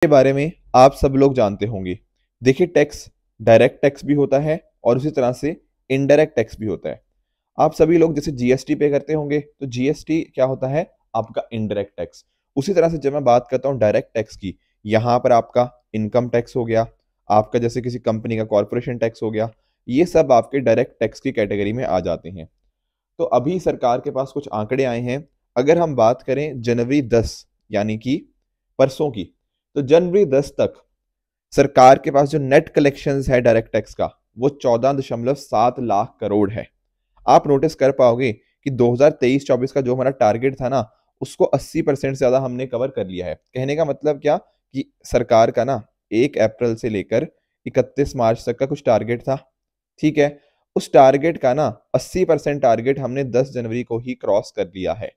के बारे में आप सब लोग जानते होंगे। देखिए, टैक्स डायरेक्ट टैक्स भी होता है और उसी तरह से इनडायरेक्ट टैक्स भी होता है। आप सभी लोग जैसे जीएसटी पे करते होंगे, तो जीएसटी क्या होता है? आपका इनडायरेक्ट टैक्स। उसी तरह से जब मैं बात करता हूँ डायरेक्ट टैक्स की, यहाँ पर आपका इनकम टैक्स हो गया, आपका जैसे किसी कंपनी का कॉरपोरेशन टैक्स हो गया, ये सब आपके डायरेक्ट टैक्स की कैटेगरी में आ जाते हैं। तो अभी सरकार के पास कुछ आंकड़े आए हैं। अगर हम बात करें जनवरी 10 यानी कि परसों की, तो जनवरी 10 तक सरकार के पास जो नेट कलेक्शंस है डायरेक्ट टैक्स का, वो 14.7 लाख करोड़ है। आप नोटिस कर पाओगे कि 2023-24 का जो हमारा टारगेट था ना, उसको 80% से ज्यादा हमने कवर कर लिया है। कहने का मतलब क्या कि सरकार का ना 1 अप्रैल से लेकर 31 मार्च तक का कुछ टारगेट था, ठीक है। उस टारगेट का ना 80% टारगेट हमने 10 जनवरी को ही क्रॉस कर लिया है।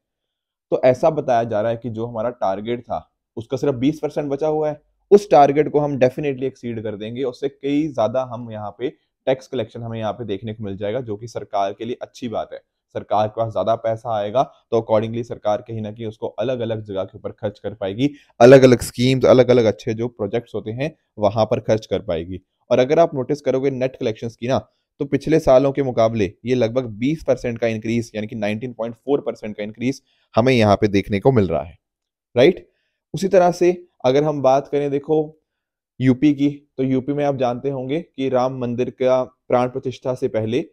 तो ऐसा बताया जा रहा है कि जो हमारा टारगेट था उसका सिर्फ 20% बचा हुआ है। उस टारगेट को हम डेफिनेटली एक्सीड कर देंगे, उससे कई ज्यादा हम यहाँ पे टैक्स कलेक्शन हमें यहाँ पे देखने को मिल जाएगा, जो कि सरकार के लिए अच्छी बात है। सरकार के पास ज्यादा पैसा आएगा तो अकॉर्डिंगली सरकार कहीं ना कहीं उसको अलग अलग जगह के ऊपर खर्च कर पाएगी, अलग अलग स्कीम्स, अलग अलग अच्छे जो प्रोजेक्ट्स होते हैं वहां पर खर्च कर पाएगी। और अगर आप नोटिस करोगे नेट कलेक्शंस की ना, तो पिछले सालों के मुकाबले ये लगभग 20% का इंक्रीज यानी कि 19.4% का इंक्रीज हमें यहाँ पे देखने को मिल रहा है, राइट। उसी तरह से अगर हम बात करें, देखो यूपी की, तो यूपी में आप जानते होंगे कि राम मंदिर का प्राण प्रतिष्ठा से पहले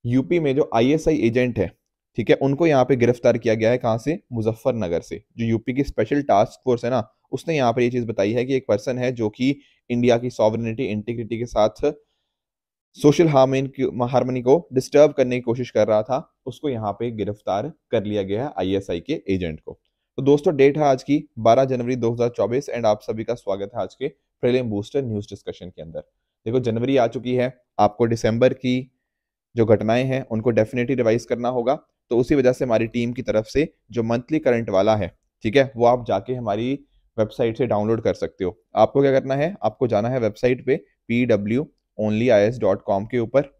यूपी में जो आईएसआई एजेंट है, ठीक है, उनको यहाँ पे गिरफ्तार किया गया है। कहाँ से? मुजफ्फरनगर से। जो यूपी की स्पेशल टास्क फोर्स है ना, उसने यहाँ पर ये चीज बताई है कि एक पर्सन है जो कि इंडिया की सॉवरेनिटी इंटीग्रिटी के साथ सोशल हार्मनी को डिस्टर्ब करने की कोशिश कर रहा था, उसको यहाँ पे गिरफ्तार कर लिया गया है, आईएसआई के एजेंट को। तो दोस्तों, डेट है आज की 12 जनवरी 2024 एंड आप सभी का स्वागत है आज के प्रीलिम बूस्टर न्यूज डिस्कशन के अंदर। देखो, जनवरी आ चुकी है, आपको दिसंबर की जो घटनाएं हैं उनको डेफिनेटली रिवाइज करना होगा। तो उसी वजह से हमारी टीम की तरफ से जो मंथली करंट वाला है, ठीक है, वो आप जाके हमारी वेबसाइट से डाउनलोड कर सकते हो। आपको क्या करना है? आपको जाना है वेबसाइट पे pwonlyis.com के ऊपर।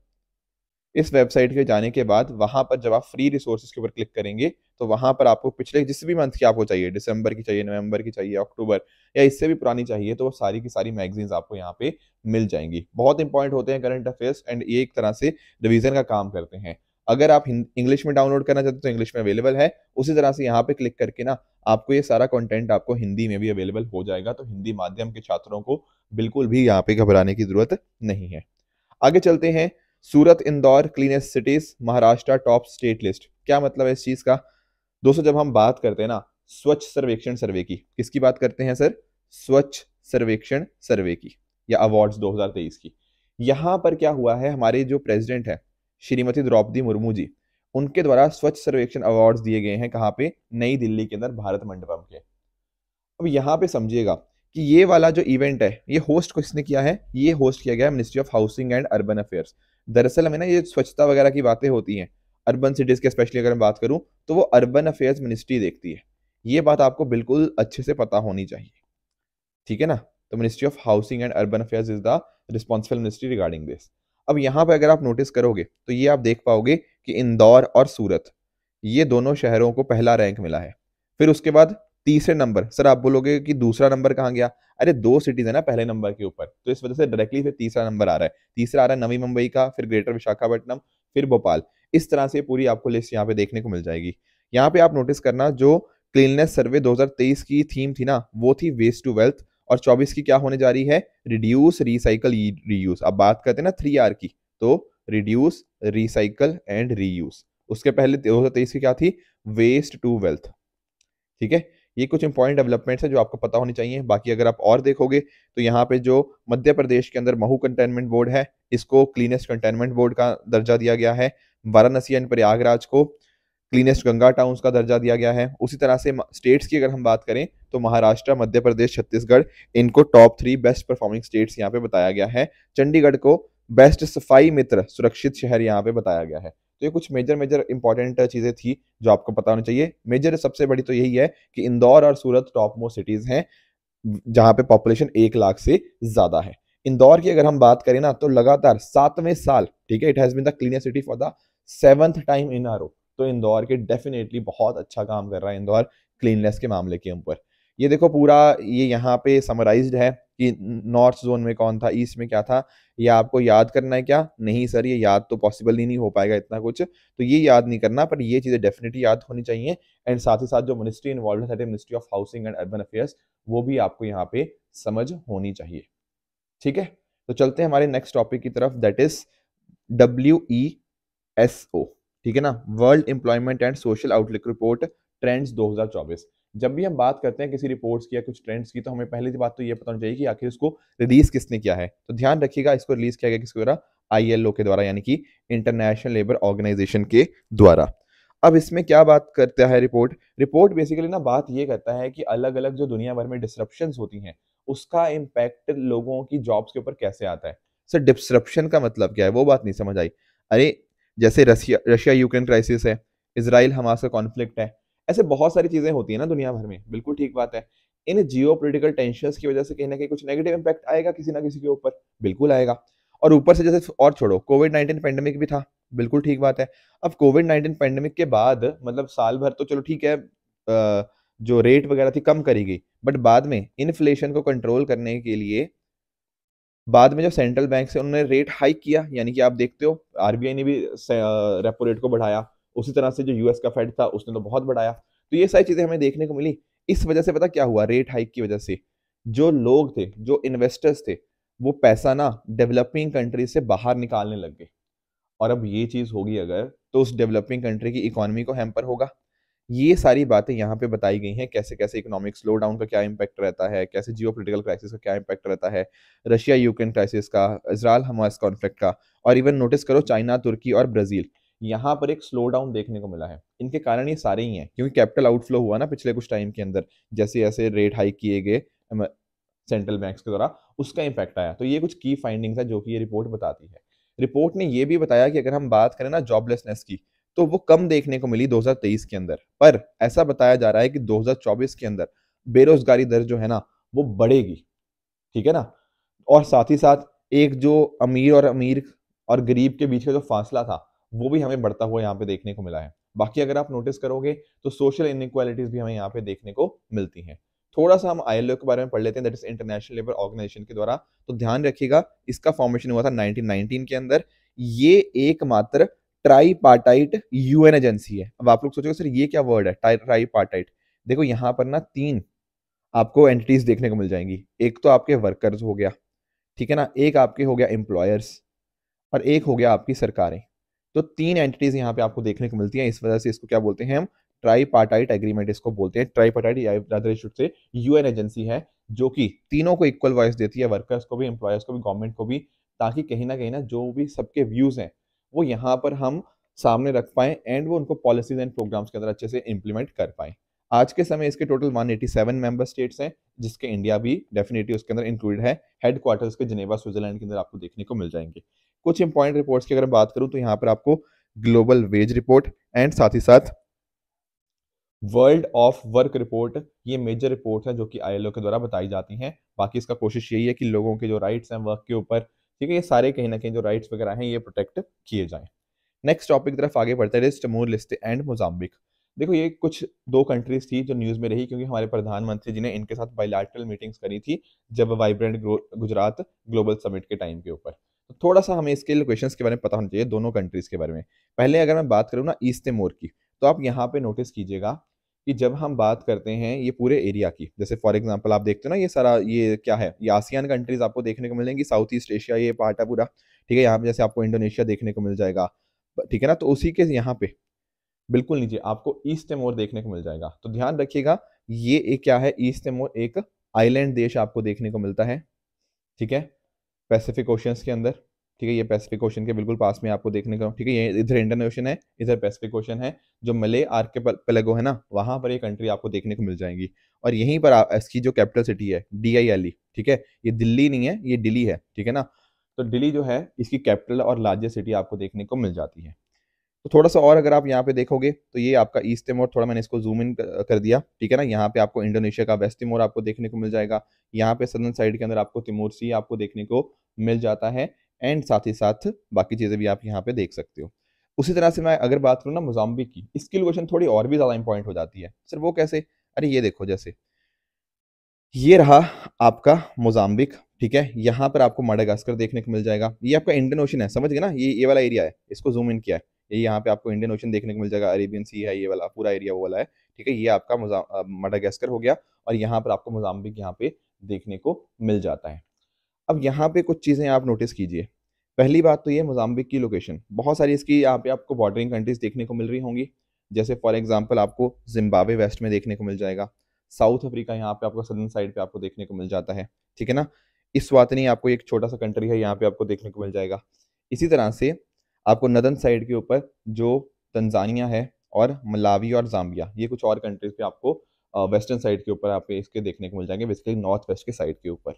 इस वेबसाइट के जाने के बाद वहां पर जब आप फ्री रिसोर्सेज के ऊपर क्लिक करेंगे, तो वहां पर आपको पिछले जिस भी मंथ की आपको चाहिए, दिसंबर की चाहिए, नवंबर की चाहिए, अक्टूबर या इससे भी पुरानी चाहिए, तो वो सारी की सारी मैगजीन्स आपको यहाँ पे मिल जाएंगी। बहुत इंपॉर्टेंट होते हैं करंट अफेयर्स एंड ये एक तरह से रिवीजन का काम करते हैं। अगर आप इंग्लिश में डाउनलोड करना चाहते हो तो इंग्लिश में अवेलेबल है। उसी तरह से यहाँ पे क्लिक करके ना आपको ये सारा कंटेंट आपको हिंदी में भी अवेलेबल हो जाएगा। तो हिंदी माध्यम के छात्रों को बिल्कुल भी यहाँ पे घबराने की जरूरत नहीं है। आगे चलते हैं। Surat Indore cleanest cities, Maharashtra top state list. क्या मतलब है इस चीज का? दोस्तों, जब हम बात करते हैं ना स्वच्छ सर्वेक्षण सर्वे की, किसकी बात करते हैं सर? स्वच्छ सर्वेक्षण सर्वे की या अवार्ड्स 2023 की। यहां पर क्या हुआ है, हमारे जो प्रेसिडेंट है श्रीमती द्रौपदी मुर्मू जी, उनके द्वारा स्वच्छ सर्वेक्षण अवार्ड्स दिए गए हैं। कहाँ पे? नई दिल्ली के अंदर भारत मंडपम के। अब यहाँ पे समझिएगा कि ये वाला जो इवेंट है, ये होस्ट किसने किया है? ये होस्ट किया गया है ministry of housing and urban affairs. दरअसल हमें ना ये स्वच्छता वगैरह की बातें होती हैं अर्बन सिटीज के, स्पेशली अगर मैं बात करूं तो वो अर्बन अफेयर्स मिनिस्ट्री देखती है। ये बात आपको बिल्कुल अच्छे से पता होनी चाहिए, ठीक है ना। तो ministry of housing and urban affairs is the responsible ministry regarding this. अब यहाँ पे अगर आप नोटिस करोगे तो ये आप देख पाओगे कि इंदौर और सूरत, ये दोनों शहरों को पहला रैंक मिला है। फिर उसके बाद तीसरे नंबर, सर आप बोलोगे कि दूसरा नंबर कहाँ गया? अरे दो सिटीज है ना पहले नंबर के ऊपर, तो इस वजह से डायरेक्टली फिर तीसरा नंबर आ रहा है। तीसरा आ रहा है नवी मुंबई का, फिर ग्रेटर विशाखापट्टनम, फिर भोपाल। इस तरह से पूरी आपको लिस्ट यहाँ पे देखने को मिल जाएगी। यहाँ पे आप नोटिस करना, जो क्लीननेस सर्वे 2023 की थीम थी ना, वो थी वेस्ट टू वेल्थ, और 24 की क्या होने जा रही है? Reduce, recycle, reuse. अब बात करते हैं ना 3R की, तो रिड्यूस, रिसाइकल एंड रीयूज। उसके पहले 2023 की क्या थी? वेस्ट टू वेल्थ, ठीक है। ये कुछ इंपॉर्टेंट डेवलपमेंट्स है जो आपको पता होनी चाहिए। बाकी अगर आप और देखोगे तो यहाँ पे जो मध्य प्रदेश के अंदर महू कंटेनमेंट बोर्ड है, इसको क्लीनेस्ट कंटेनमेंट बोर्ड का दर्जा दिया गया है। वाराणसी एंड प्रयागराज को क्लीनेस्ट गंगा टाउन्स का दर्जा दिया गया है। उसी तरह से स्टेट्स की अगर हम बात करें तो महाराष्ट्र, मध्य प्रदेश, छत्तीसगढ़, इनको टॉप 3 बेस्ट परफॉर्मिंग स्टेट्स यहाँ पे बताया गया है। चंडीगढ़ को बेस्ट सफाई मित्र सुरक्षित शहर यहाँ पे बताया गया है। तो ये कुछ मेजर मेजर इंपॉर्टेंट चीजें थी जो आपको पता होनी चाहिए। मेजर सबसे बड़ी तो यही है कि इंदौर और सूरत टॉप मोस्ट सिटीज हैं जहां पे पॉपुलेशन 1 लाख से ज्यादा है। इंदौर की अगर हम बात करें ना, तो लगातार 7वें साल, ठीक है, it has been the cleanest city for the 7th time in a row. तो इंदौर के डेफिनेटली बहुत अच्छा काम कर रहा है इंदौर क्लीननेस के मामले के ऊपर। ये देखो पूरा ये यहाँ पे समराइज्ड है कि नॉर्थ जोन में कौन था, ईस्ट में क्या था। ये आपको याद करना है क्या? नहीं सर, ये याद तो पॉसिबल ही नहीं हो पाएगा इतना कुछ, तो ये याद नहीं करना, पर ये चीज़ें डेफिनेटली याद होनी चाहिए। एंड साथ ही साथ जो मिनिस्ट्री इन्वॉल्व है, ministry of housing and urban affairs, वो भी आपको यहाँ पे समझ होनी चाहिए। ठीक है, तो चलते हैं हमारे नेक्स्ट टॉपिक की तरफ, दैट इज WESO। ठीक है ना, world employment and social outlook report trends 2024। जब भी हम बात करते हैं किसी रिपोर्ट्स की या कुछ ट्रेंड्स की, तो हमें पहली बात तो ये पता होनी चाहिए कि आखिर इसको रिलीज किसने किया है। तो ध्यान रखिएगा, इसको रिलीज किया गया किसके द्वारा? ILO के द्वारा, यानी कि इंटरनेशनल लेबर ऑर्गेनाइजेशन के द्वारा। अब इसमें क्या बात करता है रिपोर्ट? रिपोर्ट बेसिकली ना बात ये करता है कि अलग अलग जो दुनिया भर में डिसरप्शंस होती हैं, उसका इम्पैक्ट लोगों की जॉब्स के ऊपर कैसे आता है। सर डिसरप्शन का मतलब क्या है, वो बात नहीं समझ आई। अरे जैसे रशिया रशिया यूक्रेन क्राइसिस है, इसराइल हमास का कॉन्फ्लिक्ट है, ऐसे बहुत सारी चीजें होती है ना दुनिया भर में, बिल्कुल ठीक बात है। इन जियो पोलिटिकल टेंशन की वजह से कहीं ना कहीं कुछ नेगेटिव इम्पैक्ट आएगा किसी ना किसी के ऊपर, बिल्कुल आएगा। और ऊपर से जैसे और छोड़ो, कोविड-19 पेंडेमिक भी था, बिल्कुल ठीक बात है। अब कोविड-19 पेंडेमिक के बाद मतलब साल भर तो चलो ठीक है, जो रेट वगैरह थी कम करी गई, बट बाद में इन्फ्लेशन को कंट्रोल करने के लिए बाद में जो सेंट्रल बैंक से उन्होंने रेट हाइक किया, यानी कि आप देखते हो RBI ने भी रेपो रेट को बढ़ाया, उसी तरह से जो US का फेड था उसने तो बहुत बढ़ाया। तो ये सारी चीजें हमें देखने को मिली। इस वजह से पता क्या हुआ, रेट हाइक की वजह से जो लोग थे, जो इन्वेस्टर्स थे, वो पैसा ना डेवलपिंग कंट्री से बाहर निकालने लग गए। और अब ये चीज होगी अगर, तो उस डेवलपिंग कंट्री की इकोनॉमी को हैम्पर होगा। ये सारी बातें यहाँ पे बताई गई हैं, कैसे कैसे इकोनॉमिक स्लो डाउन का क्या इम्पैक्ट रहता है, कैसे जियोपॉलिटिकल क्राइसिस का क्या इम्पैक्ट रहता है, रशिया यूक्रेन क्राइसिस का, इजराइल हमास कॉन्फ्लिक्ट का, और इवन नोटिस करो चाइना, तुर्की और ब्राजील, यहाँ पर एक स्लो डाउन देखने को मिला है। इनके कारण ये सारे ही हैं, क्योंकि कैपिटल आउटफ्लो हुआ ना पिछले कुछ टाइम के अंदर, जैसे जैसे रेट हाइक किए गए सेंट्रल बैंक्स के द्वारा, उसका इम्पैक्ट आया। तो ये कुछ की फाइंडिंग्स है जो कि ये रिपोर्ट बताती है। रिपोर्ट ने ये भी बताया कि अगर हम बात करें ना जॉबलेसनेस की, तो वो कम देखने को मिली 2023 के अंदर, पर ऐसा बताया जा रहा है कि 2024 के अंदर बेरोजगारी दर जो है ना, वो बढ़ेगी। ठीक है ना, और साथ ही साथ एक जो अमीर और गरीब के बीच का जो फासला था, वो भी हमें बढ़ता हुआ यहाँ पे देखने को मिला है। बाकी अगर आप नोटिस करोगे तो सोशल इनइक्वालिटीज भी हमें यहाँ पे देखने को मिलती हैं। थोड़ा सा हम ILO के बारे में पढ़ लेते हैं, that is International Labour Organization के द्वारा। तो ध्यान रखिएगा, इसका फॉर्मेशन हुआ था 1919 के अंदर। ये एकमात्र ट्राईपार्टाइट UN एजेंसी है। अब आप लोग सोचोगे सर ये क्या वर्ड है ट्राईपार्टाइट? देखो यहाँ पर ना 3 आपको एंटिटीज देखने को मिल जाएंगी। एक तो आपके वर्कर्स हो गया, ठीक है ना, एक आपके हो गया एम्प्लॉयर्स, और एक हो गया आपकी सरकारें। तो 3 एंटिटीज यहाँ पे आपको देखने को मिलती हैं। इस वजह से इसको क्या बोलते हैं हम? ट्राईपार्टाइट एग्रीमेंट इसको बोलते हैं। ट्राईपार्टाइट या rather should say UN agency है, जो कि तीनों को इक्वल वॉइस देती है, वर्कर्स को भी, एम्प्लॉयर्स को भी, गवर्नमेंट को भी, ताकि कहीं ना जो भी सबके व्यूज हैं वो यहाँ पर हम सामने रख पाएं, एंड वो उनको पॉलिसीज एंड प्रोग्राम्स के अंदर अच्छे से इंप्लीमेंट कर पाएं। आज के समय इसके टोटल 187 मेंबर स्टेट्स हैं, जिसके इंडिया भी डेफिनेटली उसके अंदर इंक्लूडेड है। हेडक्वार्टर्स के जिनेवा स्विट्जरलैंड के अंदर आपको देखने को मिल जाएंगे। कुछ इंपॉर्टेंट रिपोर्ट्स की अगर बात करूं तो यहाँ पर आपको ग्लोबल वेज रिपोर्ट एंड साथ ही साथ वर्ल्ड ऑफ वर्क रिपोर्ट, ये मेजर रिपोर्ट है जो कि ILO के द्वारा बताई जाती हैं। बाकी इसका कोशिश यही है कि लोगों के जो राइट्स हैं वर्क के ऊपर, ठीक है, ये सारे कहीं ना कहीं जो राइट्स वगैरह हैं ये प्रोटेक्ट किए जाएं। नेक्स्ट टॉपिक की तरफ आगे बढ़ते हैं, तिमोर लेस्टे एंड मोजाम्बिक। देखो ये कुछ 2 कंट्रीज थी जो न्यूज में रही, क्योंकि हमारे प्रधानमंत्री जी ने इनके साथ बायलैटरल मीटिंग्स करी थी जब वाइब्रेंट गुजरात ग्लोबल समिट के टाइम के ऊपर। तो थोड़ा सा हमें इसके लोकेशंस के बारे में पता होना चाहिए, दोनों कंट्रीज के बारे में। पहले अगर मैं बात करूँ ना ईस्ट तिमोर की, तो आप यहाँ पे नोटिस कीजिएगा कि जब हम बात करते हैं ये पूरे एरिया की, जैसे फॉर एग्जांपल आप देखते हो ना ये सारा, ये क्या है, ये आसियान कंट्रीज आपको देखने को मिलेंगी, साउथ ईस्ट एशिया ये पार्ट है पूरा। ठीक है, यहाँ पे जैसे आपको इंडोनेशिया देखने को मिल जाएगा, ठीक है ना, तो उसी के यहाँ पे बिल्कुल नीचे आपको ईस्ट तिमोर देखने को मिल जाएगा। तो ध्यान रखिएगा, ये एक क्या है, ईस्ट तिमोर एक आइलैंड देश आपको देखने को मिलता है। ठीक है, पैसिफिक ओशियंस के अंदर। ठीक है, ये पैसिफिक ओशन के बिल्कुल पास में आपको देखने को, ठीक है, ये इधर इंडियन ओशन है, इधर पैसिफिक ओशन है। जो मले आर्किपेलागो है ना, वहां पर ये कंट्री आपको देखने को मिल जाएंगी। और यहीं पर इसकी जो कैपिटल सिटी है DILE, ठीक है, ये दिल्ली नहीं है, ये दिल्ली है, ठीक है ना। तो दिल्ली जो है इसकी कैपिटल और लार्जेस्ट सिटी आपको देखने को मिल जाती है। तो थोड़ा सा और अगर आप यहाँ पे देखोगे तो ये आपका ईस्ट तिमोर, थोड़ा मैंने इसको जूम इन कर दिया, ठीक है ना। यहाँ पे आपको इंडोनेशिया का वेस्ट तिमोर आपको देखने को मिल जाएगा। यहाँ पे सदर्न साइड के अंदर आपको तिमोर सी आपको देखने को मिल जाता है, एंड साथ ही साथ बाकी चीजें भी आप यहाँ पे देख सकते हो। उसी तरह से मैं अगर बात करूँ ना मोजाम्बिक की, इसकी लोकेशन थोड़ी और भी ज्यादा इंपॉर्टेंट हो जाती है। सर वो कैसे? अरे ये देखो, जैसे ये रहा आपका मोजाम्बिक, ठीक है। यहाँ पर आपको मडागास्कर देखने को मिल जाएगा। ये आपका इंडियन ओशन है, समझ गए ना, ये वाला एरिया है, इसको जूम इन किया है, ये यहाँ पे आपको इंडियन ओशन देखने को मिल जाएगा, अरेबियन सी है, ये वाला पूरा एरिया वो वाला है, ठीक है। ये आपका मडागास्कर हो गया, और यहाँ पर आपको मोजाम्बिक यहाँ पे देखने को मिल जाता है। अब यहाँ पे कुछ चीज़ें आप नोटिस कीजिए। पहली बात तो ये मोजाम्बिक की लोकेशन, बहुत सारी इसकी यहाँ पे आपको बॉर्डरिंग कंट्रीज देखने को मिल रही होंगी। जैसे फॉर एग्जांपल आपको जिम्बाब्वे वेस्ट में देखने को मिल जाएगा, साउथ अफ्रीका यहाँ पे आपको सदर्न साइड पे आपको देखने को मिल जाता है, ठीक है ना। इस्वातिनी आपको एक छोटा सा कंट्री है, यहाँ पे आपको देखने को मिल जाएगा। इसी तरह से आपको नदर्न साइड के ऊपर जो तंजानिया है और मलावी और जाम्बिया, ये कुछ और कंट्रीज पे आपको वेस्टर्न साइड के ऊपर आपको इसके देखने को मिल जाएंगे, बेसिकली नॉर्थ वेस्ट के साइड के ऊपर।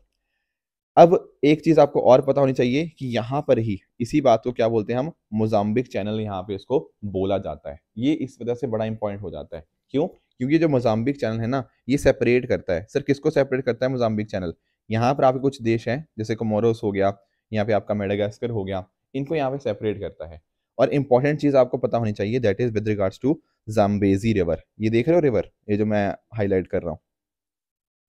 अब एक चीज आपको और पता होनी चाहिए कि यहाँ पर ही इसी बात को क्या बोलते हैं हम, मोजाम्बिक चैनल यहाँ पे इसको बोला जाता है। ये इस वजह से बड़ा इंपॉर्टेंट हो जाता है, क्यों? क्योंकि जो मोजाम्बिक चैनल है ना, ये सेपरेट करता है। सर किसको सेपरेट करता है मोजाम्बिक चैनल? यहाँ पर आपके कुछ देश हैं, जैसे कोमोरोस हो गया, यहाँ पे आपका मेडागास्कर हो गया, इनको यहाँ पे सेपरेट करता है। और इंपॉर्टेंट चीज आपको पता होनी चाहिए, that is with regards to Zambezi river. ये देख रहे हो रिवर, ये जो मैं हाईलाइट कर रहा हूँ?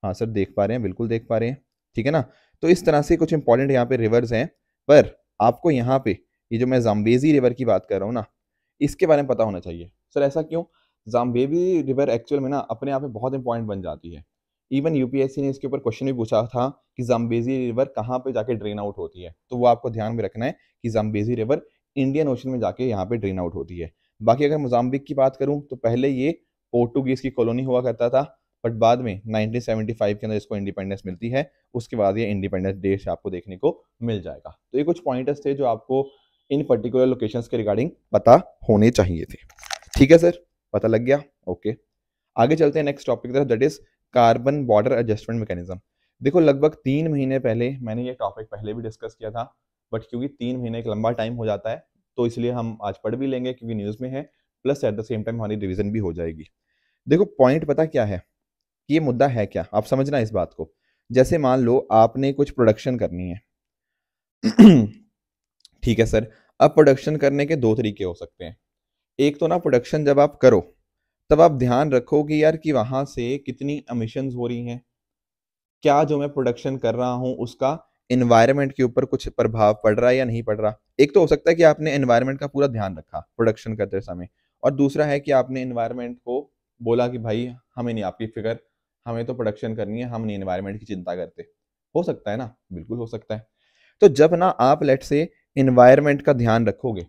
हाँ सर देख पा रहे हैं, बिल्कुल देख पा रहे हैं, ठीक है ना। तो इस तरह से कुछ इंपॉर्टेंट यहाँ पे रिवर्स हैं, पर आपको यहाँ पे ये जो मैं जाम्बेजी रिवर की बात कर रहा हूँ ना, इसके बारे में पता होना चाहिए। सर ऐसा क्यों? जाम्बेजी रिवर एक्चुअल में ना अपने आप में बहुत इंपॉर्टेंट बन जाती है। इवन यूपीएससी ने इसके ऊपर क्वेश्चन भी पूछा था कि जाम्बेजी रिवर कहाँ पे जाके ड्रेन आउट होती है, तो वो आपको ध्यान में रखना है कि जाम्बेजी रिवर इंडियन ओशन में जाके यहाँ पे ड्रेन आउट होती है। बाकी अगर मोजाम्बिक की बात करूँ तो पहले ये पोर्टुगीज की कॉलोनी हुआ करता था, बट बाद में 1975 के अंदर इसको इंडिपेंडेंस मिलती है। उसके बाद ये इंडिपेंडेंस डे आपको देखने को मिल जाएगा। तो ये कुछ पॉइंटर्स थे जो आपको इन पर्टिकुलर लोकेशंस के रिगार्डिंग पता होने चाहिए थे, ठीक है सर, पता लग गया? ओके, आगे चलते हैं नेक्स्ट टॉपिक की तरफ, that is carbon border adjustment mechanism. देखो लगभग 3 महीने पहले मैंने ये टॉपिक पहले भी डिस्कस किया था, बट क्योंकि 3 महीने एक लंबा टाइम हो जाता है, तो इसलिए हम आज पढ़ भी लेंगे क्योंकि न्यूज़ में है, plus at the same time हमारी रिविजन भी हो जाएगी। देखो पॉइंट पता क्या है, ये मुद्दा है क्या, आप समझना इस बात को। जैसे मान लो आपने कुछ प्रोडक्शन करनी है ठीक है सर। अब प्रोडक्शन करने के दो तरीके हो सकते हैं। एक तो ना प्रोडक्शन जब आप करो तब आप ध्यान रखो कि यार कि वहां से कितनी एमिशंस हो रही हैं, क्या जो मैं प्रोडक्शन कर रहा हूँ उसका एनवायरनमेंट के ऊपर कुछ प्रभाव पड़ रहा है या नहीं पड़ रहा। एक तो हो सकता है कि आपने एनवायरनमेंट का पूरा ध्यान रखा प्रोडक्शन करते समय, और दूसरा है कि आपने एनवायरनमेंट को बोला कि भाई हमें नहीं आपकी फिक्र, हमें तो प्रोडक्शन करनी है, हम नहीं एनवायरनमेंट की चिंता करते। हो सकता है ना, बिल्कुल हो सकता है। तो जब ना आप लेट से एनवायरनमेंट का ध्यान रखोगे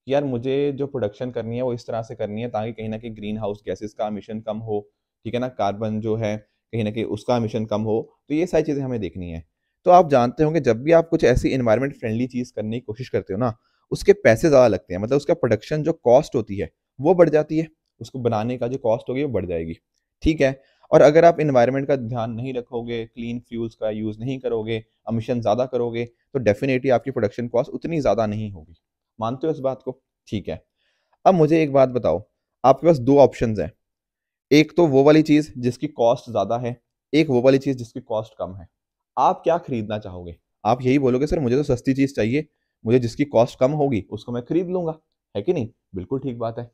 कि यार मुझे जो प्रोडक्शन करनी है वो इस तरह से करनी है ताकि कहीं ना कहीं ग्रीन हाउस गैसेस का एमिशन कम हो, ठीक है ना, कार्बन जो है कहीं ना कहीं उसका एमिशन कम हो, तो ये सारी चीज़ें हमें देखनी है। तो आप जानते होंगे जब भी आप कुछ ऐसी इन्वायरमेंट फ्रेंडली चीज़ करने की कोशिश करते हो ना, उसके पैसे ज़्यादा लगते हैं, मतलब उसका प्रोडक्शन जो कॉस्ट होती है वो बढ़ जाती है, उसको बनाने का जो कॉस्ट होगी वो बढ़ जाएगी, ठीक है। और अगर आप इन्वायरमेंट का ध्यान नहीं रखोगे, क्लीन फ्यूल्स का यूज़ नहीं करोगे, एमिशन ज़्यादा करोगे, तो डेफिनेटली आपकी प्रोडक्शन कॉस्ट उतनी ज़्यादा नहीं होगी। मानते हो इस बात को? ठीक है। अब मुझे एक बात बताओ, आपके पास दो ऑप्शंस हैं, एक तो वो वाली चीज जिसकी कॉस्ट ज्यादा है, एक वो वाली चीज जिसकी कॉस्ट कम है। आप क्या खरीदना चाहोगे? आप यही बोलोगे सर मुझे तो सस्ती चीज चाहिए, मुझे जिसकी कॉस्ट कम होगी उसको मैं खरीद लूंगा, है कि नहीं? बिल्कुल ठीक बात है।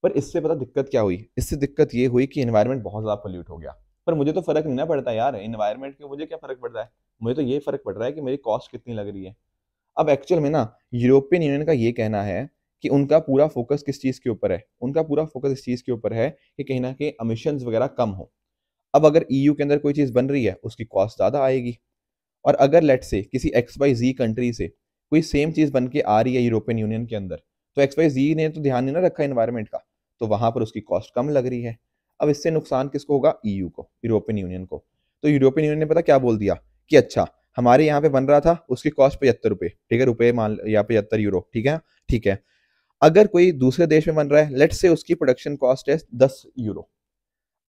पर इससे पता दिक्कत क्या हुई? इससे दिक्कत ये हुई कि एनवायरनमेंट बहुत ज्यादा पोल्यूट हो गया। पर मुझे तो फर्क नहीं ना पड़ता यार, एनवायरनमेंट के मुझे क्या फर्क पड़ रहा है, मुझे तो ये फर्क पड़ रहा है कि मेरी कॉस्ट कितनी लग रही है। अब एक्चुअल में ना यूरोपियन यूनियन का ये कहना है कि उनका पूरा फोकस किस चीज़ के ऊपर है, उनका पूरा फोकस इस चीज़ के ऊपर है कि कहीं ना कहीं एमिशंस वगैरह कम हो। अब अगर ईयू के अंदर कोई चीज़ बन रही है उसकी कॉस्ट ज़्यादा आएगी, और अगर लेट से किसी एक्स वाई जी कंट्री से कोई सेम चीज़ बन के आ रही है यूरोपियन यूनियन के अंदर, तो एक्स वाई जी ने तो ध्यान नहीं ना रखा एनवायरनमेंट का, तो वहां पर उसकी कॉस्ट कम लग रही है। अब इससे नुकसान किसको होगा? ईयू को, यूरोपियन यूनियन को। तो यूरोपियन यूनियन ने पता क्या बोल दिया कि अच्छा हमारे यहाँ पे बन रहा था उसकी कॉस्ट 75 रुपये, ठीक है, रुपये मान या 75 यूरो, ठीक है, ठीक है। अगर कोई दूसरे देश में बन रहा है, लेट से उसकी प्रोडक्शन कॉस्ट है 10 यूरो,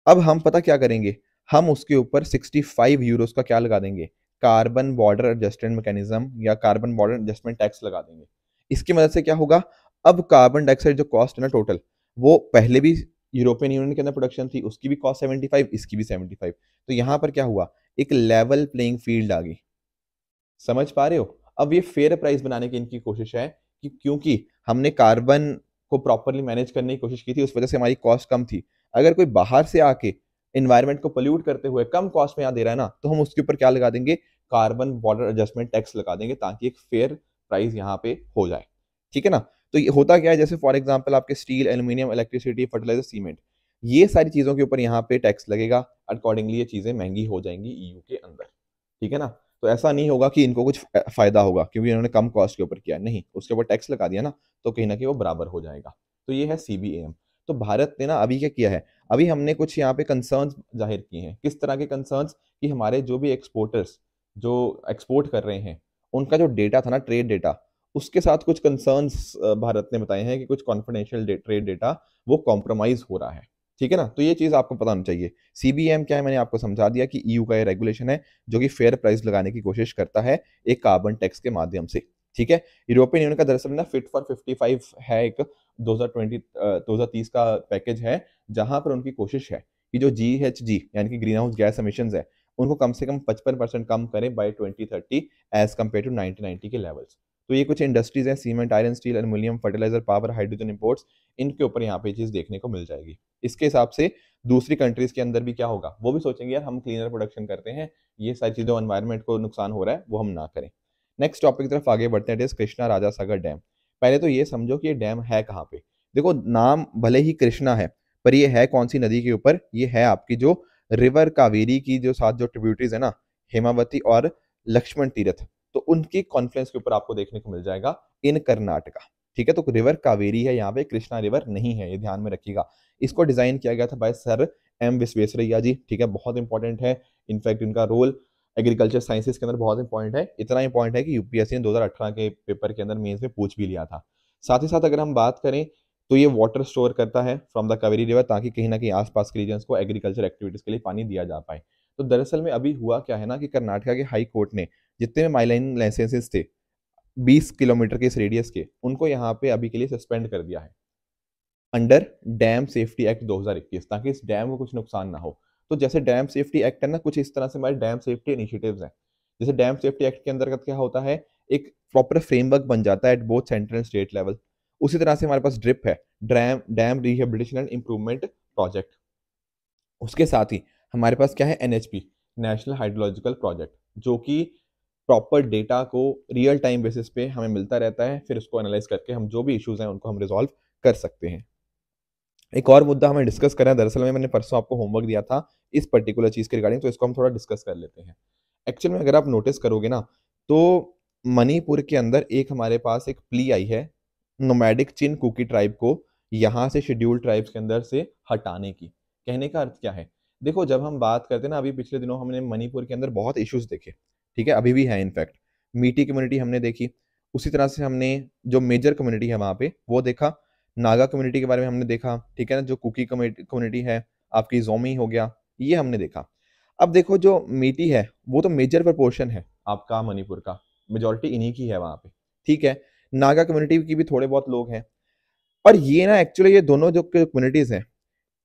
अब हम पता क्या करेंगे, हम उसके ऊपर 65 यूरोस का क्या लगा देंगे, कार्बन बॉर्डर एडजस्टमेंट मैकेनिज्म या कार्बन बॉर्डर एडजस्टमेंट टैक्स लगा देंगे। इसकी मदद से क्या होगा, अब कार्बन डाइऑक्साइड जो कॉस्ट है ना टोटल, वो पहले भी यूरोपियन यूनियन के अंदर प्रोडक्शन थी उसकी भी कॉस्ट 75, इसकी भी 75, तो यहाँ पर क्या हुआ, एक लेवल प्लेइंग फील्ड आ गई। समझ पा रहे हो? अब ये फेयर प्राइस बनाने की इनकी कोशिश है कि क्योंकि हमने कार्बन को प्रॉपरली मैनेज करने की कोशिश की थी, उस वजह से हमारी कॉस्ट कम थी। अगर कोई बाहर से आके एनवायरनमेंट को पोल्यूट करते हुए कम कॉस्ट में यहाँ दे रहा है ना, तो हम उसके ऊपर क्या लगा देंगे, कार्बन बॉर्डर एडजस्टमेंट टैक्स लगा देंगे, ताकि एक फेयर प्राइस यहाँ पे हो जाए। ठीक है ना। तो ये होता क्या है, जैसे फॉर एग्जांपल आपके steel, aluminium, electricity, fertiliser, cement, ये सारी चीजों के ऊपर यहाँ पे टैक्स लगेगा। अकॉर्डिंगली ये चीजें महंगी हो जाएंगी ईयू के अंदर। ठीक है ना। तो ऐसा नहीं होगा कि इनको कुछ फायदा होगा क्योंकि इन्होंने कम कॉस्ट के ऊपर किया, नहीं, उसके ऊपर टैक्स लगा दिया ना, तो कहीं ना कहीं वो बराबर हो जाएगा। तो ये है सीबीएम। तो भारत ने ना अभी क्या किया है, अभी हमने कुछ यहाँ पे कंसर्न्स जाहिर किए हैं। किस तरह के कंसर्न्स, कि हमारे जो भी एक्सपोर्टर्स जो एक्सपोर्ट कर रहे हैं, उनका जो डेटा था ना, ट्रेड डेटा, उसके साथ कुछ कंसर्न्स भारत ने बताए हैं कि कुछ कॉन्फिडेंशियल ट्रेड डेटा वो कॉम्प्रोमाइज हो रहा है। ठीक है ना। तो ये चीज आपको पता होनी चाहिए। सीबीएम क्या है, मैंने आपको समझा दिया कि ईयू का ये रेगुलेशन है जो कि फेयर प्राइस लगाने की कोशिश करता है एक कार्बन टैक्स के माध्यम से। ठीक है। यूरोपियन यूनियन का दरअसल ना फिट फॉर 55 है, एक 2030 का पैकेज है, जहां पर उनकी कोशिश है कि जो GHG यानी कि ग्रीन हाउस गैस एमिशंस है, उनको कम से कम 55% कम करें बाय 2030 एज कम्पेयर टू 1990 के लेवल्स। तो ये कुछ इंडस्ट्रीज हैं, cement, iron, steel, aluminium, fertiliser, power, hydrogen imports, इनके ऊपर यहाँ पे चीज देखने को मिल जाएगी। इसके हिसाब से दूसरी कंट्रीज के अंदर भी क्या होगा, वो भी सोचेंगे यार हम क्लीनर प्रोडक्शन करते हैं, ये सारी चीजें एनवायरनमेंट को नुकसान हो रहा है वो हम ना करें। नेक्स्ट टॉपिक की तरफ आगे बढ़ते हैं, कृष्णा राजा सागर डैम। पहले तो ये समझो कि ये डैम है कहाँ पे। देखो नाम भले ही कृष्णा है, पर ये है कौन सी नदी के ऊपर, ये है आपकी जो रिवर कावेरी की जो साथ जो ट्रिब्यूटरीज है ना, हेमावती और लक्ष्मण तीर्थ, तो उनकी कॉन्फ्लुएंस के ऊपर आपको देखने को मिल जाएगा इन कर्नाटका। ठीक है। तो रिवर कावेरी है यहाँ पे, कृष्णा रिवर नहीं है, ये ध्यान में रखिएगा। इसको डिजाइन किया गया था बाय सर एम विश्वेश्वरैया जी। ठीक है। बहुत इंपॉर्टेंट है, इनफैक्ट इनका रोल एग्रीकल्चर साइंसेज के अंदर बहुत इंपॉर्टेंट है। इतना इंपॉर्टेंट है कि यूपीएससी ने 2018 के पेपर के अंदर मेंस में पूछ भी लिया था। साथ ही साथ अगर हम बात करें तो ये वाटर स्टोर करता है फ्रॉम द कावेरी रिवर, ताकि कहीं ना कहीं आसपास के रीजन्स को एग्रीकल्चर एक्टिविटीज के लिए पानी दिया जा पाए। तो दरअसल में अभी हुआ क्या है ना, कि कर्नाटका के हाई कोर्ट ने जितने भी माइलाइन लाइसेंसेस थे 20 किलोमीटर के इस रेडियस के, उनको यहाँ पे अभी के लिए सस्पेंड कर दिया है अंडर डैम सेफ्टी एक्ट 2021, ताकि इस डैम को कुछ नुकसान ना हो। तो जैसे डैम सेफ्टी एक्ट है ना, कुछ इस तरह से हमारे डैम सेफ्टी इनिशिएटिव्स हैं। जैसे डैम सेफ्टी एक्ट के अंतर्गत क्या होता है, एक प्रॉपर फ्रेमवर्क बन जाता है at both central and state level. उसी तरह से हमारे पास ड्रिप है, dam rehabilitation and improvement project. उसके साथ ही हमारे पास क्या है, NHP, नेशनल हाइड्रोलॉजिकल प्रोजेक्ट, जो कि प्रॉपर डेटा को रियल टाइम बेसिस पे हमें मिलता रहता है, फिर उसको एनालाइज करके हम जो भी इश्यूज हैं उनको हम रिजॉल्व कर सकते हैं। एक और मुद्दा हमें डिस्कस करना है, दरअसल में मैंने परसों आपको होमवर्क दिया था इस पर्टिकुलर चीज के रिगार्डिंग, तो इसको हम थोड़ा डिस्कस कर लेते हैं। एक्चुअल में अगर आप नोटिस करोगे ना, तो मणिपुर के अंदर एक हमारे पास एक प्ली आई है नोमैडिक चिन कुकी ट्राइब को यहाँ से शेड्यूल ट्राइब्स के अंदर से हटाने की। कहने का अर्थ क्या है, देखो जब हम बात करते हैं ना, अभी पिछले दिनों हमने मणिपुर के अंदर बहुत इश्यूज देखे। ठीक है। अभी भी है इनफैक्ट, मीटी कम्युनिटी हमने देखी, उसी तरह से हमने जो मेजर कम्युनिटी है वहां पे वो देखा, नागा कम्युनिटी के बारे में हमने देखा। ठीक है ना। जो कुकी कम्युनिटी है, आपकी जोमी हो गया, ये हमने देखा। अब देखो जो मीटी है वो तो मेजर प्रोपोर्शन है आपका मणिपुर का, मेजोरिटी इन्हीं की है वहां पे। ठीक है। नागा कम्युनिटी की भी थोड़े बहुत लोग हैं, और ये ना एक्चुअली ये दोनों जो कम्युनिटीज हैं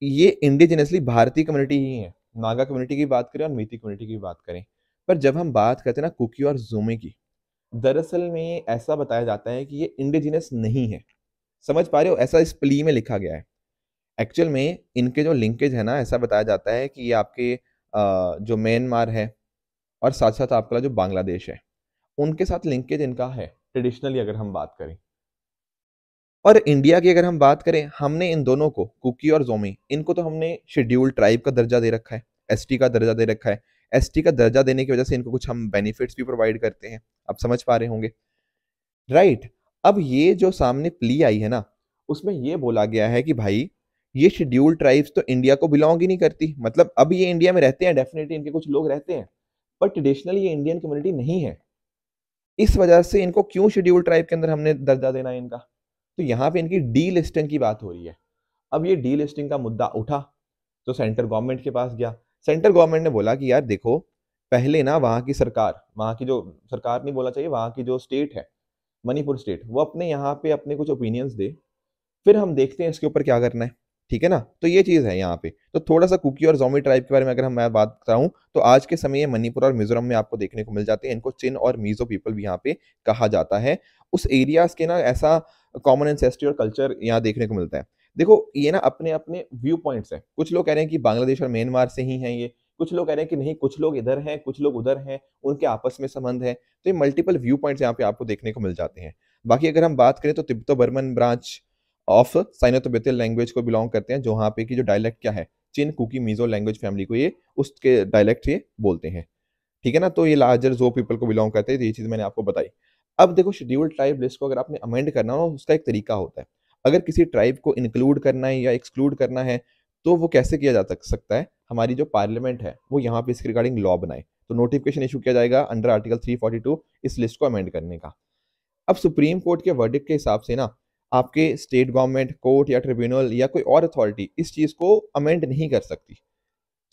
ये इंडिजिनसली भारतीय कम्युनिटी ही है। नागा कम्युनिटी की बात करें और मीती कम्युनिटी की बात करें, पर जब हम बात करते हैं ना कुकी और जोमी की, दरअसल में ऐसा बताया जाता है कि ये इंडिजिनस नहीं है। समझ पा रहे हो, ऐसा इस प्ली में लिखा गया है। एक्चुअल में इनके जो लिंकेज है ना, ऐसा बताया जाता है कि ये आपके जो म्यांमार है और साथ साथ आपका जो बांग्लादेश है, उनके साथ लिंकेज इनका है ट्रेडिशनली अगर हम बात करें। और इंडिया की अगर हम बात करें, हमने इन दोनों को, कुकी और जोमी, इनको तो हमने शेड्यूल ट्राइब का दर्जा दे रखा है, एसटी का दर्जा दे रखा है। एसटी का दर्जा देने की वजह से इनको कुछ हम बेनिफिट्स भी प्रोवाइड करते हैं, आप समझ पा रहे होंगे, राइट। अब ये जो सामने प्ली आई है ना, उसमें ये बोला गया है कि भाई ये शेड्यूल ट्राइब्स तो इंडिया को बिलोंग ही नहीं करती। मतलब अब ये इंडिया में रहते हैं, डेफिनेटली इनके कुछ लोग रहते हैं, पर ट्रेडिशनली ये इंडियन कम्युनिटी नहीं है। इस वजह से इनको क्यों शेड्यूल ट्राइब के अंदर हमने दर्जा देना है इनका, तो यहाँ पे इनकी डी लिस्टिंग की बात हो रही है। अब ये डी लिस्टिंग का मुद्दा उठा तो सेंट्रल गवर्नमेंट के पास गया। सेंट्रल गवर्नमेंट ने बोला कि यार देखो, पहले ना वहां की सरकार, वहां की जो सरकार नहीं बोला चाहिए, वहां की जो स्टेट है मणिपुर स्टेट, वो अपने यहाँ पे अपने कुछ ओपिनियंस दे, फिर हम देखते हैं इसके ऊपर क्या करना है। ठीक है ना। तो ये चीज है यहाँ पे। तो थोड़ा सा कुकी और जोमी ट्राइब के बारे में अगर मैं बात कराऊं, तो आज के समय ये मणिपुर और मिजोरम में आपको देखने को मिल जाते हैं। इनको चिन और मीजो पीपल भी यहाँ पे कहा जाता है। उस एरियाज के ना ऐसा कॉमन एंसेस्ट्री और कल्चर यहाँ देखने को मिलता है। देखो ये ना अपने-अपने व्यू पॉइंट्स हैं। कुछ लोग कह रहे हैं कि बांग्लादेश और म्यांमार से ही हैं ये, कुछ लोग कह रहे हैं कि नहीं कुछ लोग इधर हैं, कुछ लोग उधर हैं, उनके आपस में संबंध है। तो ये मल्टीपल व्यू पॉइंट्स यहाँ पे आपको देखने को मिल जाते हैं। बाकी अगर हम बात करें तो तिब्बतो-बर्मन ब्रांच ऑफ साइनो-तिब्बतियन लैंग्वेज को बिलॉन्ग करते हैं, जहाँ पे की जो डायलेक्ट क्या है, चिन, कुकी, मिज़ो लैंग्वेज फैमिली को ये उसके डायलेक्ट ये बोलते हैं। ठीक है ना? तो ये लार्जर ज़ो पीपल को बिलॉन्ग करते हैं, तो ये चीज़ मैंने आपको बताई। अब देखो शेड्यूल्ड ट्राइब लिस्ट को अगर आपने अमेंड करना हो, उसका एक तरीका होता है। अगर किसी ट्राइब को इंक्लूड करना है या एक्सक्लूड करना है, तो वो कैसे किया जा सकता है? हमारी जो पार्लियामेंट है, वो यहाँ पे इसके रिगार्डिंग लॉ बनाए। तो नोटिफिकेशन इश्यू किया जाएगा अंडर आर्टिकल 342 इस लिस्ट को अमेंड करने का। अब सुप्रीम कोर्ट के वर्डिक्ट के हिसाब से ना, आपके स्टेट गवर्नमेंट, कोर्ट या ट्रिब्यूनल या कोई और अथॉरिटी इस चीज़ को अमेंड नहीं कर सकती।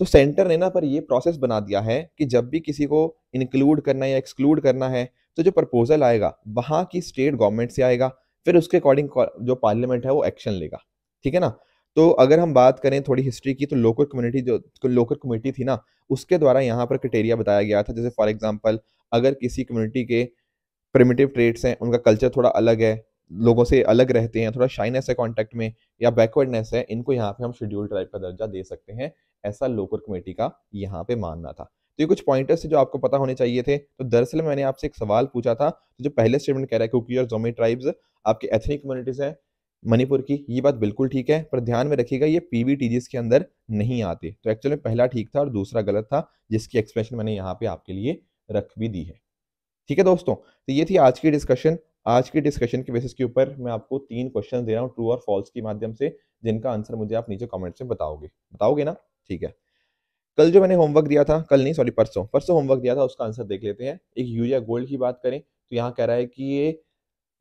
तो सेंटर ने ना पर ये प्रोसेस बना दिया है कि जब भी किसी को इंक्लूड करना है या एक्सक्लूड करना है, तो जो प्रपोज़ल आएगा, वहाँ की स्टेट गवर्नमेंट से आएगा, फिर उसके अकॉर्डिंग जो पार्लियामेंट है वो एक्शन लेगा। ठीक है ना? तो अगर हम बात करें थोड़ी हिस्ट्री की तो लोकल कमिटी थी ना, उसके द्वारा यहाँ पर क्राइटेरिया बताया गया था। जैसे फॉर एग्ज़ाम्पल अगर किसी कम्युनिटी के प्रिमिटिव ट्रेट्स हैं, उनका कल्चर थोड़ा अलग है, लोगों से अलग रहते हैं, थोड़ा शाइनेस है कॉन्टैक्ट में या बैकवर्डनेस है, इनको यहाँ पे हम शेड्यूल्ड ट्राइब का दर्जा दे सकते हैं, ऐसा लोकल कमिटी का यहाँ पे मानना था। तो ये कुछ पॉइंटर्स थे जो आपको पता होने चाहिए थे। तो दरअसल मैंने आपसे एक सवाल पूछा था, तो जो पहले स्टेटमेंट कह रहा है कुकी और ज़ोमी ट्राइब्स आपकी एथनिक कम्युनिटीज़ हैं मणिपुर की, ये बात बिल्कुल ठीक है, पर ध्यान में रखिएगा ये पीवीटीजीएस के अंदर नहीं आते। तो एक्चुअली में पहला ठीक था और दूसरा गलत था, जिसकी एक्सप्लेनेशन मैंने यहाँ पे आपके लिए रख भी दी है। ठीक है दोस्तों, तो ये थी आज की डिस्कशन। आज की डिस्कशन के बेसिस के ऊपर मैं आपको 3 क्वेश्चन दे रहा हूँ ट्रू और फॉल्स के माध्यम से, जिनका आंसर मुझे आप नीचे कमेंट्स में बताओगे। बताओगे ना? ठीक है। कल जो मैंने होमवर्क दिया था, कल नहीं सॉरी परसों होमवर्क दिया था उसका आंसर देख लेते हैं। एक यूरिया गोल्ड की बात करें तो यहाँ कह रहा है कि ये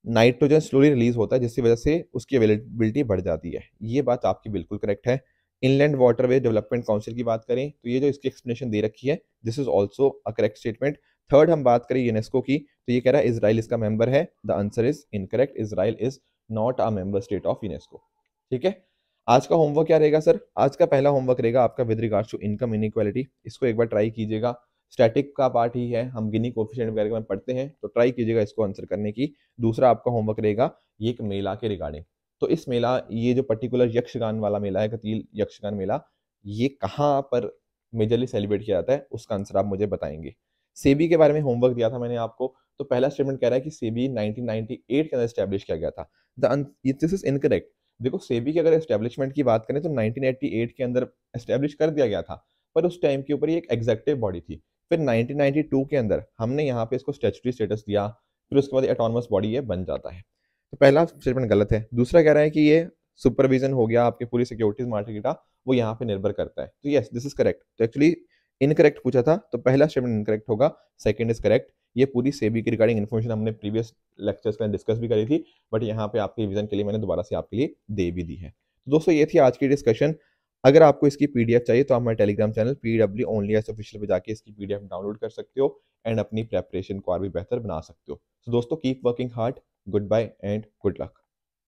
नाइट्रोजन स्लोली रिलीज होता है जिसकी वजह से उसकी अवेलेबिलिटी बढ़ जाती है। ये बात आपकी बिल्कुल करेक्ट है। इनलैंड वाटरवे डेवलपमेंट काउंसिल की बात करें तो ये जो इसकी एक्सप्लेनेशन दे रखी है, this is also a correct statement. Third हम बात करें यूनेस्को की तो ये कह रहा है इजराइल इसका मेंबर है। The answer is incorrect, Israel is not a member state of UNESCO. ठीक है। आज का होमवर्क क्या रहेगा सर? आज का पहला होमवर्क रहेगा आपका with regards to income inequality. इसको एक बार ट्राई कीजिएगा। स्टैटिक का पार्ट ही है, हम गिनी कोफिशिएंट वगैरह में पढ़ते हैं, तो ट्राई कीजिएगा इसको आंसर करने की। दूसरा आपका होमवर्क रहेगा ये एक मेला के रिगार्डिंग। तो इस मेला ये जो पर्टिकुलर यक्षगान वाला मेला है, कतील यक्षगान मेला, ये कहाँ पर मेजरली सेलिब्रेट किया जाता है, उसका आंसर आप मुझे बताएँगे। सेबी के बारे में होमवर्क दिया था मैंने आपको, तो पहला स्टेटमेंट कह रहा है कि सेबी 1998 के अंदर एस्टैब्लिश किया गया था। This is incorrect. देखो सेबी की अगर एस्टैब्लिशमेंट की बात करें तो 1988 के अंदर एस्टैब्लिश कर दिया गया था, पर उस टाइम के ऊपर ये एक एग्जेक्टिव बॉडी थी। फिर 1992 के अंदर हमने यहाँ पे इसको स्टैट्यूटरी स्टेटस दिया, फिर उसके बाद ऑटोनोमस बॉडी ये बन जाता है। तो पहला स्टेटमेंट गलत है। दूसरा कह रहा है कि ये सुपरविजन हो गया आपकी पूरी सिक्योरिटीज मार्केट का, वो यहाँ पे निर्भर करता है। तो यस दिस इज करेक्ट। तो एक्चुअली इनकरेक्ट पूछा था, तो पहला स्टेटमेंट इनकरेक्ट होगा, सेकंड इज करेक्ट। ये पूरी सेबी की रिगार्डिंग इन्फॉर्मेशन हमने प्रीवियस लेक्चर्स में डिस्कस भी करी थी, बट यहाँ पे आपके रिवीजन के लिए मैंने दोबारा से आपके लिए दे भी दी है। तो दोस्तों ये थी आज की डिस्कशन। अगर आपको इसकी पीडीएफ चाहिए तो आप हमारे Telegram channel PW only IAS official पे जाके इसकी पीडीएफ डाउनलोड कर सकते हो एंड अपनी प्रेपरेशन को और भी बेहतर बना सकते हो। तो दोस्तों keep working hard, goodbye and good luck.